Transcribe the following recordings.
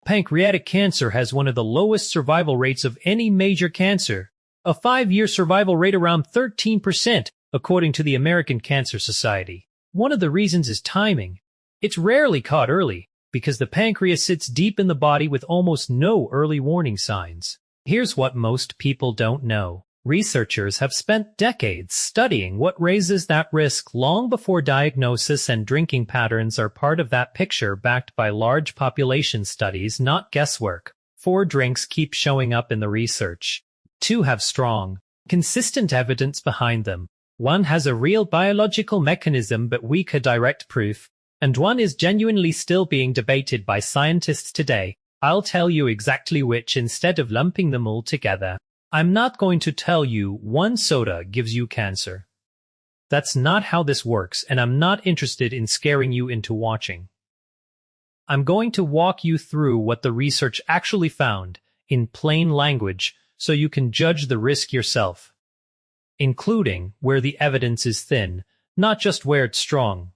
Pancreatic cancer has one of the lowest survival rates of any major cancer. A 5-year survival rate around 13%, according to the American Cancer Society. One of the reasons is timing. It's rarely caught early, because the pancreas sits deep in the body with almost no early warning signs. Here's what most people don't know. Researchers have spent decades studying what raises that risk long before diagnosis, and drinking patterns are part of that picture, backed by large population studies, not guesswork. 4 drinks keep showing up in the research. 2 have strong, consistent evidence behind them. 1 has a real biological mechanism but weaker direct proof. And 1 is genuinely still being debated by scientists today. I'll tell you exactly which instead of lumping them all together. I'm not going to tell you 1 soda gives you cancer. That's not how this works, and I'm not interested in scaring you into watching. I'm going to walk you through what the research actually found, in plain language, so you can judge the risk yourself. Including where the evidence is thin, not just where it's strong.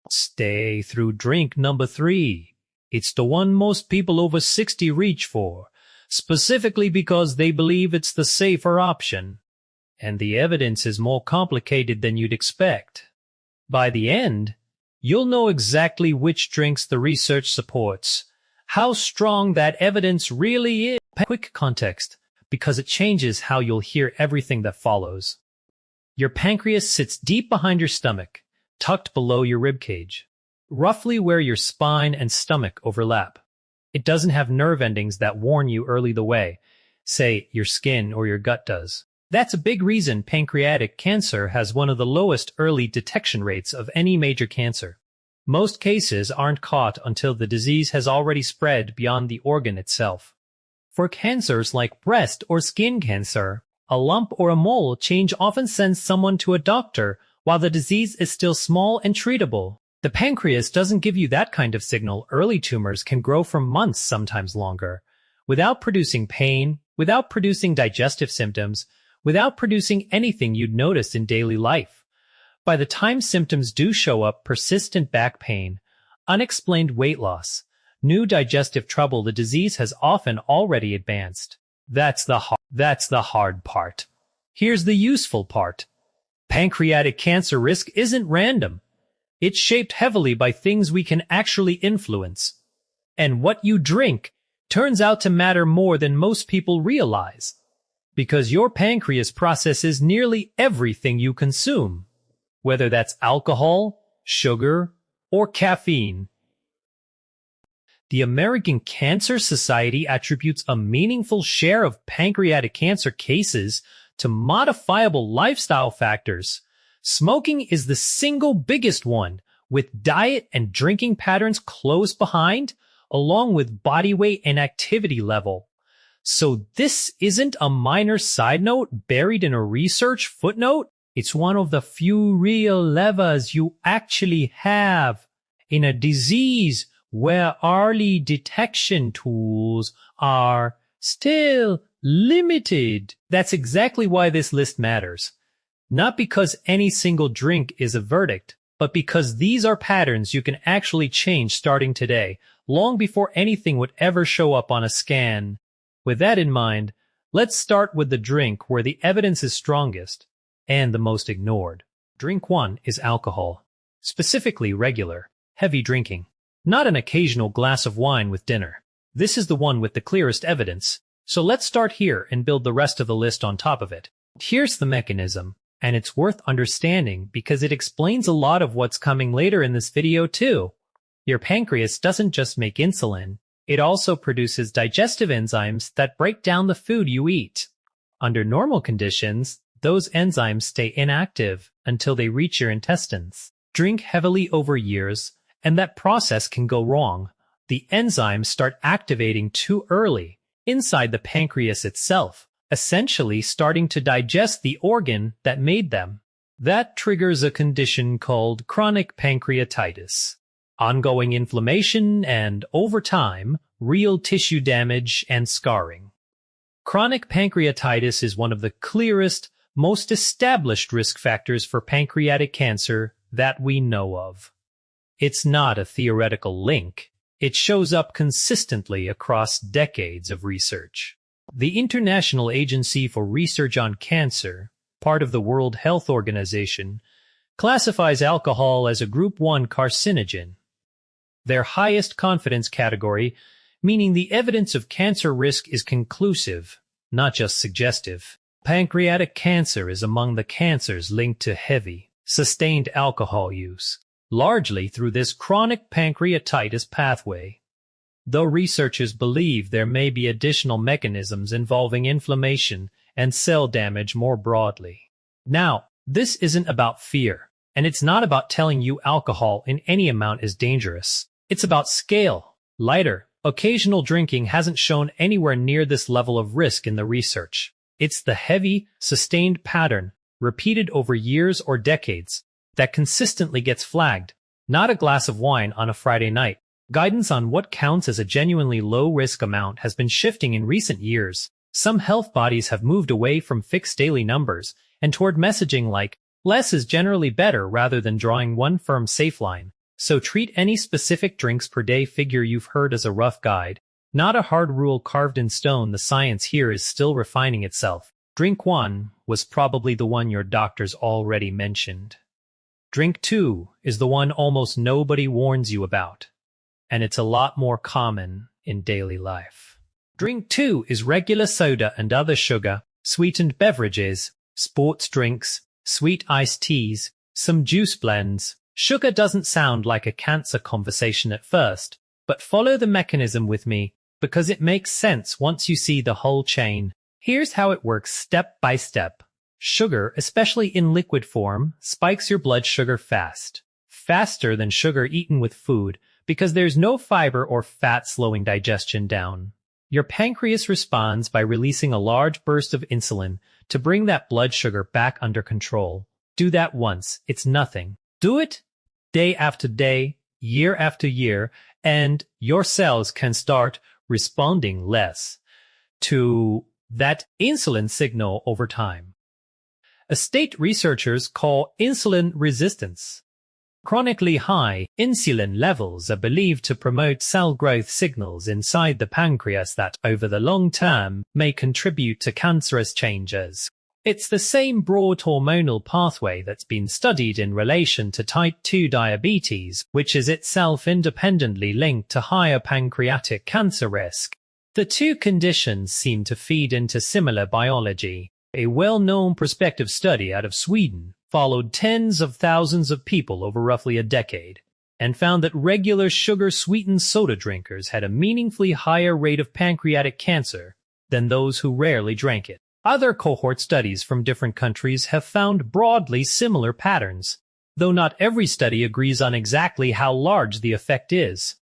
Stay through drink number 3. It's the one most people over 60 reach for, specifically because they believe it's the safer option. And the evidence is more complicated than you'd expect. By the end, you'll know exactly which drinks the research supports, how strong that evidence really is. Quick context, because it changes how you'll hear everything that follows. Your pancreas sits deep behind your stomach, tucked below your ribcage, roughly where your spine and stomach overlap. It doesn't have nerve endings that warn you early the way, say your skin or your gut does. That's a big reason pancreatic cancer has one of the lowest early detection rates of any major cancer. Most cases aren't caught until the disease has already spread beyond the organ itself. For cancers like breast or skin cancer, a lump or a mole change often sends someone to a doctor while the disease is still small and treatable. The pancreas doesn't give you that kind of signal. Early tumors can grow for months, sometimes longer, without producing pain, without producing digestive symptoms, without producing anything you'd notice in daily life. By the time symptoms do show up, persistent back pain, unexplained weight loss, new digestive trouble, the disease has often already advanced. That's the hard part. Here's the useful part. Pancreatic cancer risk isn't random. It's shaped heavily by things we can actually influence. And what you drink turns out to matter more than most people realize. Because your pancreas processes nearly everything you consume, whether that's alcohol, sugar, or caffeine. The American Cancer Society attributes a meaningful share of pancreatic cancer cases to modifiable lifestyle factors. Smoking is the single biggest one, with diet and drinking patterns close behind, along with body weight and activity level. So this isn't a minor side note buried in a research footnote. It's one of the few real levers you actually have in a disease where early detection tools are still limited. That's exactly why this list matters. Not because any single drink is a verdict, but because these are patterns you can actually change starting today, long before anything would ever show up on a scan. With that in mind, let's start with the drink where the evidence is strongest and the most ignored. Drink 1 is alcohol, specifically regular, heavy drinking, not an occasional glass of wine with dinner. This is the one with the clearest evidence, so let's start here and build the rest of the list on top of it. Here's the mechanism. And it's worth understanding because it explains a lot of what's coming later in this video too. Your pancreas doesn't just make insulin, it also produces digestive enzymes that break down the food you eat. Under normal conditions, those enzymes stay inactive until they reach your intestines. Drink heavily over years, and that process can go wrong. The enzymes start activating too early inside the pancreas itself, essentially starting to digest the organ that made them. That triggers a condition called chronic pancreatitis. Ongoing inflammation and, over time, real tissue damage and scarring. Chronic pancreatitis is one of the clearest, most established risk factors for pancreatic cancer that we know of. It's not a theoretical link. It shows up consistently across decades of research. The International Agency for Research on Cancer, part of the World Health Organization, classifies alcohol as a Group 1 carcinogen, their highest confidence category, meaning the evidence of cancer risk is conclusive, not just suggestive. Pancreatic cancer is among the cancers linked to heavy, sustained alcohol use, largely through this chronic pancreatitis pathway. Though researchers believe there may be additional mechanisms involving inflammation and cell damage more broadly. Now, this isn't about fear, and it's not about telling you alcohol in any amount is dangerous. It's about scale. Lighter, occasional drinking hasn't shown anywhere near this level of risk in the research. It's the heavy, sustained pattern, repeated over years or decades, that consistently gets flagged, not a glass of wine on a Friday night. Guidance on what counts as a genuinely low-risk amount has been shifting in recent years. Some health bodies have moved away from fixed daily numbers and toward messaging like, less is generally better rather than drawing one firm safe line. So treat any specific drinks per day figure you've heard as a rough guide, not a hard rule carved in stone. The science here is still refining itself. Drink 1 was probably the one your doctors already mentioned. Drink 2 is the one almost nobody warns you about, and it's a lot more common in daily life. Drink 2 is regular soda and other sugar, sweetened beverages, sports drinks, sweet iced teas, some juice blends. Sugar doesn't sound like a cancer conversation at first, but follow the mechanism with me, because it makes sense once you see the whole chain. Here's how it works step by step. Sugar, especially in liquid form, spikes your blood sugar fast. Faster than sugar eaten with food, because there's no fiber or fat slowing digestion down. Your pancreas responds by releasing a large burst of insulin to bring that blood sugar back under control. Do that once, it's nothing. Do it day after day, year after year, and your cells can start responding less to that insulin signal over time. A state researchers call insulin resistance. Chronically high insulin levels are believed to promote cell growth signals inside the pancreas that, over the long term, may contribute to cancerous changes. It's the same broad hormonal pathway that's been studied in relation to type 2 diabetes, which is itself independently linked to higher pancreatic cancer risk. The two conditions seem to feed into similar biology. A well-known prospective study out of Sweden followed tens of thousands of people over roughly a decade and found that regular sugar-sweetened soda drinkers had a meaningfully higher rate of pancreatic cancer than those who rarely drank it. Other cohort studies from different countries have found broadly similar patterns, though not every study agrees on exactly how large the effect is.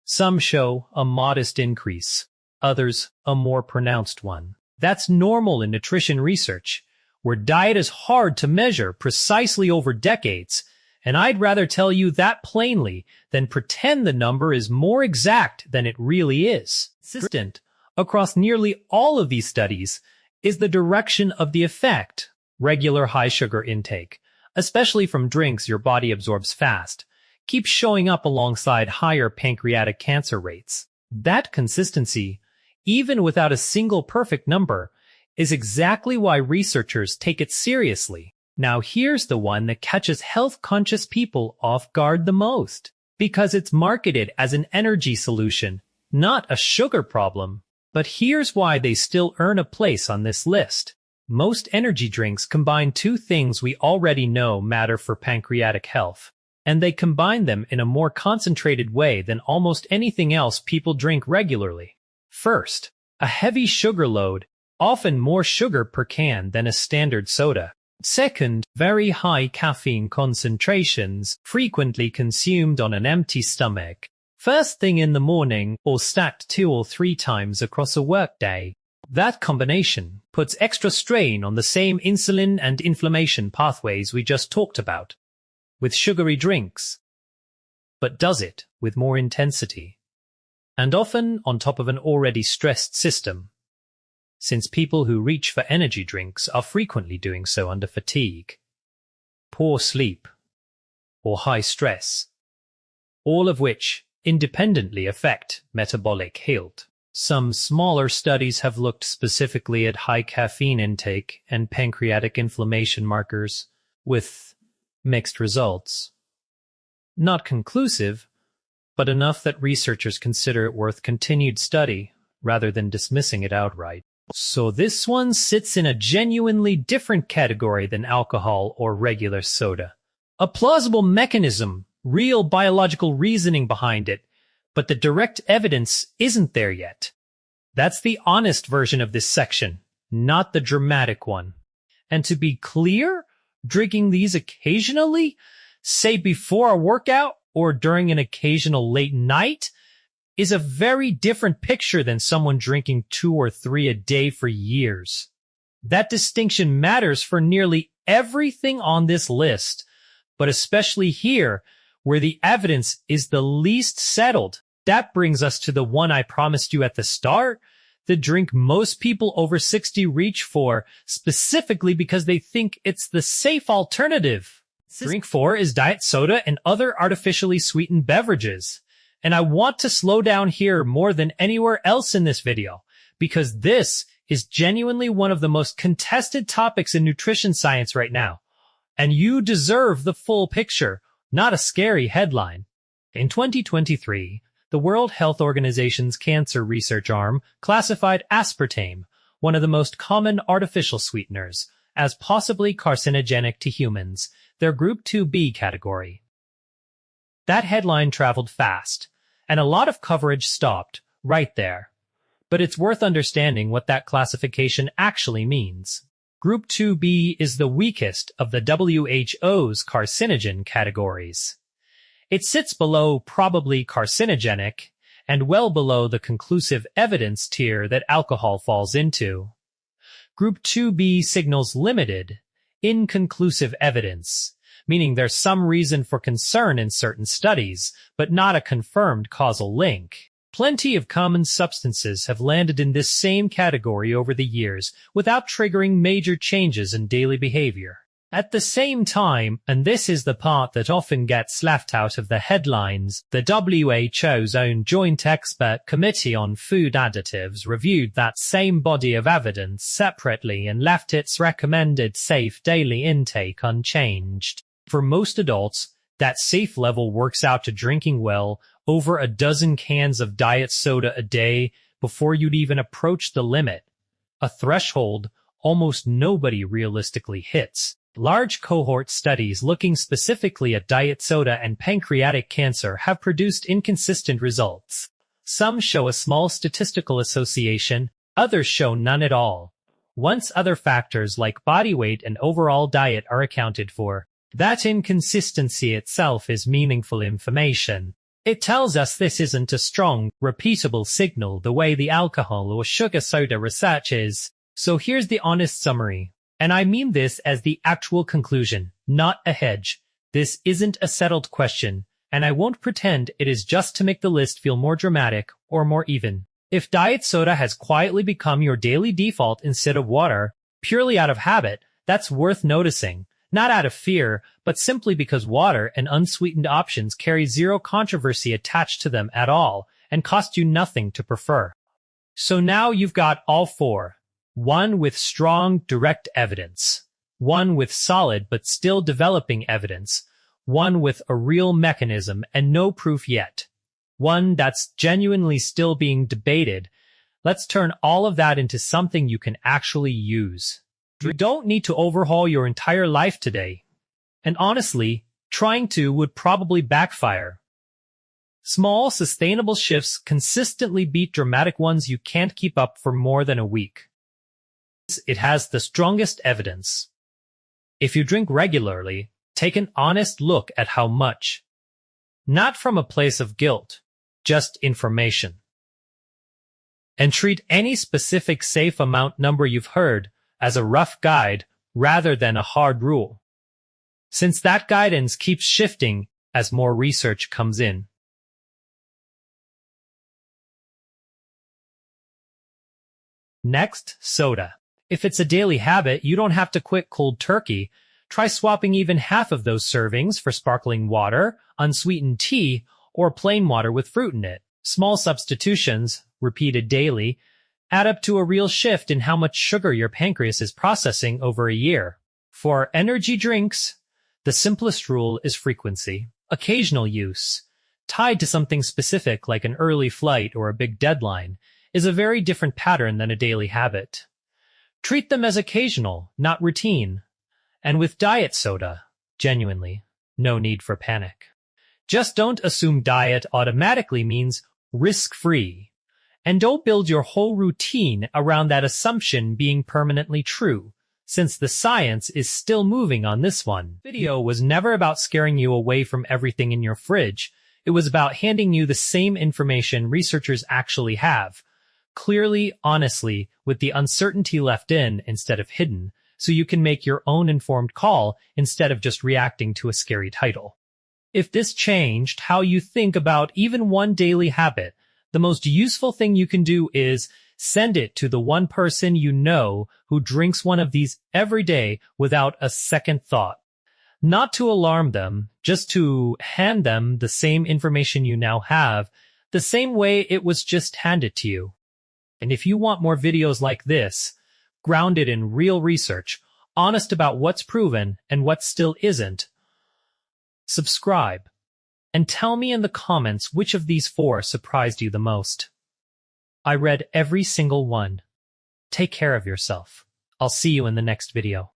Some show a modest increase, others a more pronounced one. That's normal in nutrition research, where diet is hard to measure precisely over decades, and I'd rather tell you that plainly than pretend the number is more exact than it really is. Consistent across nearly all of these studies is the direction of the effect. Regular high sugar intake, especially from drinks your body absorbs fast, keeps showing up alongside higher pancreatic cancer rates. That consistency, even without a single perfect number, is exactly why researchers take it seriously. Now here's the one that catches health-conscious people off guard the most, because it's marketed as an energy solution, not a sugar problem. But here's why they still earn a place on this list. Most energy drinks combine two things we already know matter for pancreatic health, and they combine them in a more concentrated way than almost anything else people drink regularly. First, a heavy sugar load, often more sugar per can than a standard soda. Second, very high caffeine concentrations, frequently consumed on an empty stomach, first thing in the morning or stacked 2 or 3 times across a workday. That combination puts extra strain on the same insulin and inflammation pathways we just talked about with sugary drinks, but does it with more intensity, and often on top of an already stressed system, since people who reach for energy drinks are frequently doing so under fatigue, poor sleep, or high stress, all of which independently affect metabolic health. Some smaller studies have looked specifically at high caffeine intake and pancreatic inflammation markers, with mixed results. Not conclusive, but enough that researchers consider it worth continued study rather than dismissing it outright. So this one sits in a genuinely different category than alcohol or regular soda. A plausible mechanism, real biological reasoning behind it, but the direct evidence isn't there yet. That's the honest version of this section, not the dramatic one. And to be clear, drinking these occasionally, say before a workout or during an occasional late night, is a very different picture than someone drinking 2 or 3 a day for years. That distinction matters for nearly everything on this list, but especially here, where the evidence is the least settled. That brings us to the one I promised you at the start, the drink most people over 60 reach for, specifically because they think it's the safe alternative. Drink 4 is diet soda and other artificially sweetened beverages. And I want to slow down here more than anywhere else in this video, because this is genuinely one of the most contested topics in nutrition science right now. And you deserve the full picture, not a scary headline. In 2023, the World Health Organization's cancer research arm classified aspartame, one of the most common artificial sweeteners, as possibly carcinogenic to humans, their Group 2B category. That headline traveled fast, and a lot of coverage stopped right there. But it's worth understanding what that classification actually means. Group 2B is the weakest of the WHO's carcinogen categories. It sits below probably carcinogenic and well below the conclusive evidence tier that alcohol falls into. Group 2B signals limited, inconclusive evidence, meaning there's some reason for concern in certain studies, but not a confirmed causal link. Plenty of common substances have landed in this same category over the years without triggering major changes in daily behavior. At the same time, and this is the part that often gets left out of the headlines, the WHO's own Joint Expert Committee on Food Additives reviewed that same body of evidence separately and left its recommended safe daily intake unchanged. For most adults, that safe level works out to drinking well over a dozen cans of diet soda a day before you'd even approach the limit, a threshold almost nobody realistically hits. Large cohort studies looking specifically at diet soda and pancreatic cancer have produced inconsistent results. Some show a small statistical association, others show none at all. Once other factors like body weight and overall diet are accounted for, that inconsistency itself is meaningful information. It tells us this isn't a strong, repeatable signal the way the alcohol or sugar soda research is. So here's the honest summary. And I mean this as the actual conclusion, not a hedge. This isn't a settled question, and I won't pretend it is just to make the list feel more dramatic or more even. If diet soda has quietly become your daily default instead of water, purely out of habit, that's worth noticing. Not out of fear, but simply because water and unsweetened options carry zero controversy attached to them at all and cost you nothing to prefer. So now you've got all four. One with strong, direct evidence. One with solid but still developing evidence. One with a real mechanism and no proof yet. One that's genuinely still being debated. Let's turn all of that into something you can actually use. You don't need to overhaul your entire life today. And honestly, trying to would probably backfire. Small, sustainable shifts consistently beat dramatic ones you can't keep up for more than a week. It has the strongest evidence. If you drink regularly, take an honest look at how much. Not from a place of guilt, just information. And treat any specific safe amount number you've heard as a rough guide rather than a hard rule, since that guidance keeps shifting as more research comes in. Next, soda. If it's a daily habit, you don't have to quit cold turkey. Try swapping even half of those servings for sparkling water, unsweetened tea, or plain water with fruit in it. Small substitutions, repeated daily, add up to a real shift in how much sugar your pancreas is processing over a year. For energy drinks, the simplest rule is frequency. Occasional use, tied to something specific like an early flight or a big deadline, is a very different pattern than a daily habit. Treat them as occasional, not routine. And with diet soda, genuinely, no need for panic. Just don't assume diet automatically means risk-free. And don't build your whole routine around that assumption being permanently true, since the science is still moving on this one. The video was never about scaring you away from everything in your fridge. It was about handing you the same information researchers actually have, clearly, honestly, with the uncertainty left in instead of hidden, so you can make your own informed call instead of just reacting to a scary title. If this changed how you think about even one daily habit, the most useful thing you can do is send it to the one person you know who drinks one of these every day without a second thought. Not to alarm them, just to hand them the same information you now have, the same way it was just handed to you. And if you want more videos like this, grounded in real research, honest about what's proven and what still isn't, subscribe. And tell me in the comments which of these 4 surprised you the most. I read every single one. Take care of yourself. I'll see you in the next video.